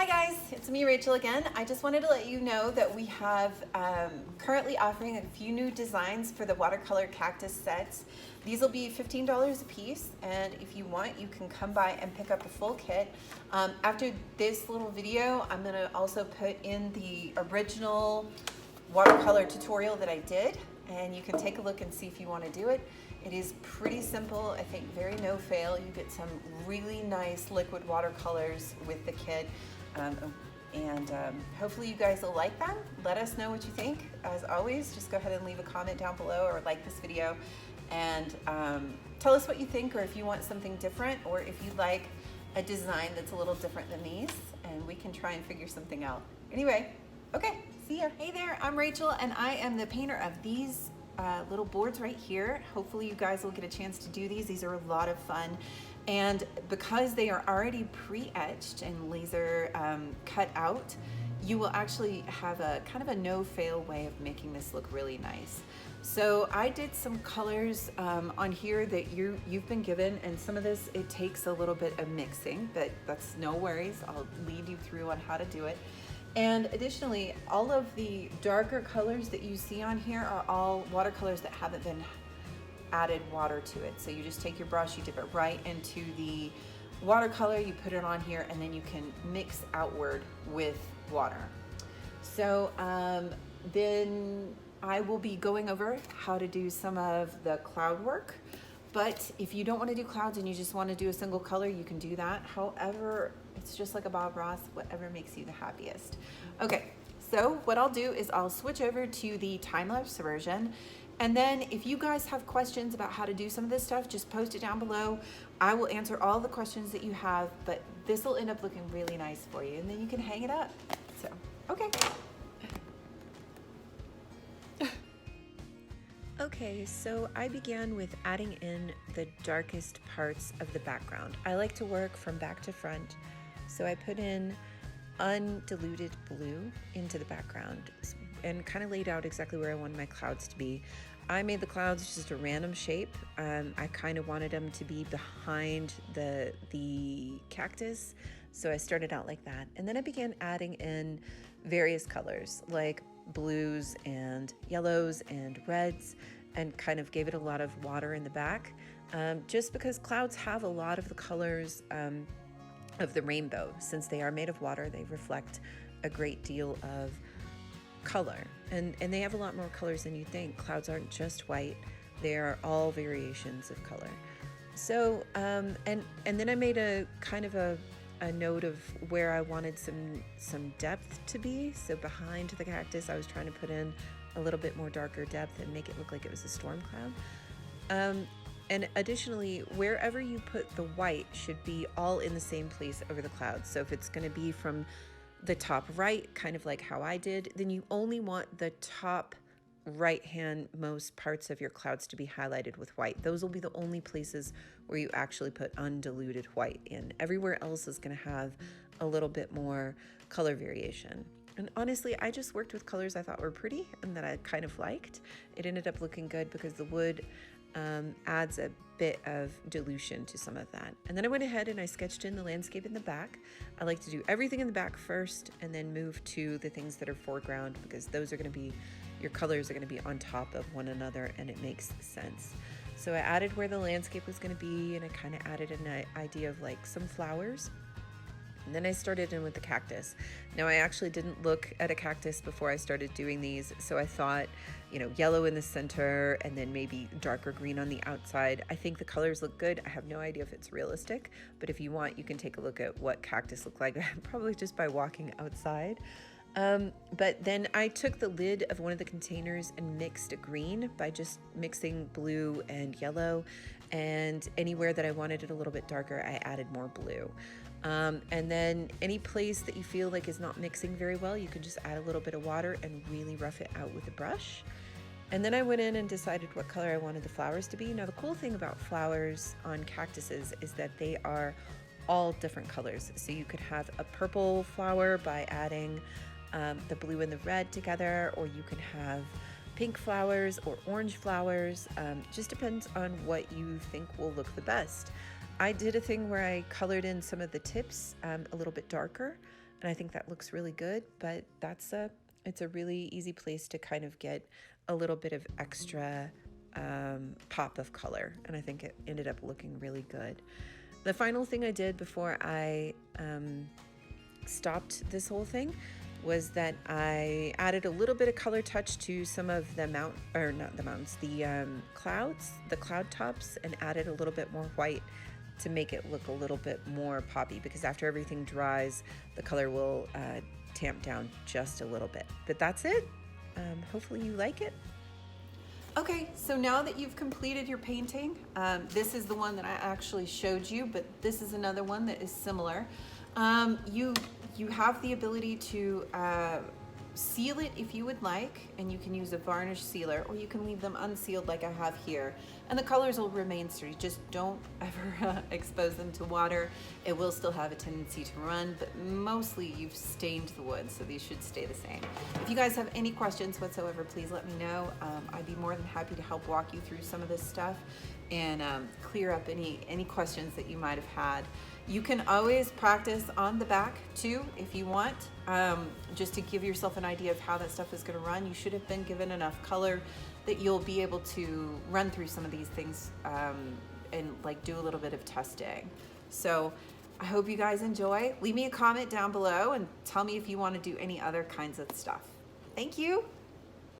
Hi guys, it's me Rachel again. I just wanted to let you know that we have currently offering a few new designs for the watercolor cactus sets. These will be $15 a piece, and if you want you can come by and pick up a full kit. After this little video I'm going to also put in the original watercolor tutorial that I did, and you can take a look and see if you want to do it. It is pretty simple, I think very no fail. You get some really nice liquid watercolors with the kit. Hopefully you guys will like them. Let us know what you think. As always, just go ahead and leave a comment down below or like this video and tell us what you think, or if you want something different, or if you like a design that's a little different than these, and we can try and figure something out. Anyway, okay, see ya. Hey there, I'm Rachel and I am the painter of these little boards right here. Hopefully you guys will get a chance to do these. These are a lot of fun. And because they are already pre-etched and laser cut out, you will actually have a kind of a no-fail way of making this look really nice. So I did some colors on here that you've been given, and some of this, it takes a little bit of mixing, but that's no worries. I'll lead you through on how to do it. And additionally, all of the darker colors that you see on here are all watercolors that haven't been added water to it. So you just take your brush, you dip it right into the watercolor, you put it on here, and then you can mix outward with water. So then I will be going over how to do some of the cloud work. But if you don't want to do clouds and you just want to do a single color, you can do that. However, it's just like a Bob Ross, whatever makes you the happiest. Okay, so what I'll do is I'll switch over to the time-lapse version. And then if you guys have questions about how to do some of this stuff, just post it down below. I will answer all the questions that you have, but this will end up looking really nice for you, and then you can hang it up. So, okay. Okay, so I began with adding in the darkest parts of the background. I like to work from back to front, so I put in undiluted blue into the background and kind of laid out exactly where I wanted my clouds to be. I made the clouds just a random shape. I kind of wanted them to be behind the cactus, so I started out like that. And then I began adding in various colors like blues and yellows and reds, and kind of gave it a lot of water in the back, just because clouds have a lot of the colors of the rainbow. Since they are made of water, they reflect a great deal of color, and they have a lot more colors than you think. Clouds aren't just white, they are all variations of color. So and then I made a kind of a note of where I wanted some depth to be. So behind the cactus I was trying to put in a little bit more darker depth and make it look like it was a storm cloud. And additionally, wherever you put the white should be all in the same place over the clouds. So if it's going to be from the top right, kind of like how I did, then you only want the top right-hand most parts of your clouds to be highlighted with white. Those will be the only places where you actually put undiluted white in. Everywhere else is going to have a little bit more color variation. And honestly, I just worked with colors I thought were pretty and that I kind of liked. It ended up looking good because the wood adds a bit of dilution to some of that. And then I went ahead and I sketched in the landscape in the back. I like to do everything in the back first and then move to the things that are foreground, because those are going to be, your colors are going to be on top of one another, and it makes sense. So I added where the landscape was going to be, and I kind of added an idea of like some flowers. And then I started in with the cactus. Now I actually didn't look at a cactus before I started doing these, so I thought, you know, yellow in the center and then maybe darker green on the outside. I think the colors look good. I have no idea if it's realistic, but if you want, you can take a look at what cactus look like, probably just by walking outside. But then I took the lid of one of the containers and mixed a green by just mixing blue and yellow, and anywhere that I wanted it a little bit darker, I added more blue. And then any place that you feel like is not mixing very well, you can just add a little bit of water and really rough it out with a brush. And then I went in and decided what color I wanted the flowers to be. Now the cool thing about flowers on cactuses is that they are all different colors. So you could have a purple flower by adding the blue and the red together, or you can have pink flowers or orange flowers. Just depends on what you think will look the best. I did a thing where I colored in some of the tips a little bit darker, and I think that looks really good, but it's a really easy place to kind of get a little bit of extra pop of color, and I think it ended up looking really good. The final thing I did before I stopped this whole thing was that I added a little bit of color touch to some of the clouds, the cloud tops, and added a little bit more white to make it look a little bit more poppy, because after everything dries, the color will tamp down just a little bit. But that's it. Hopefully you like it. Okay, so now that you've completed your painting, this is the one that I actually showed you, but this is another one that is similar. You have the ability to seal it if you would like, and you can use a varnish sealer, or you can leave them unsealed like I have here, and the colors will remain sturdy. Just don't ever expose them to water. It will still have a tendency to run, but mostly you've stained the wood, so these should stay the same. If you guys have any questions whatsoever, please let me know. I'd be more than happy to help walk you through some of this stuff and clear up any questions that you might have had. You can always practice on the back too if you want, just to give yourself an idea of how that stuff is going to run. You should have been given enough color that you'll be able to run through some of these things and like do a little bit of testing. So I hope you guys enjoy. Leave me a comment down below and tell me if you want to do any other kinds of stuff. Thank you.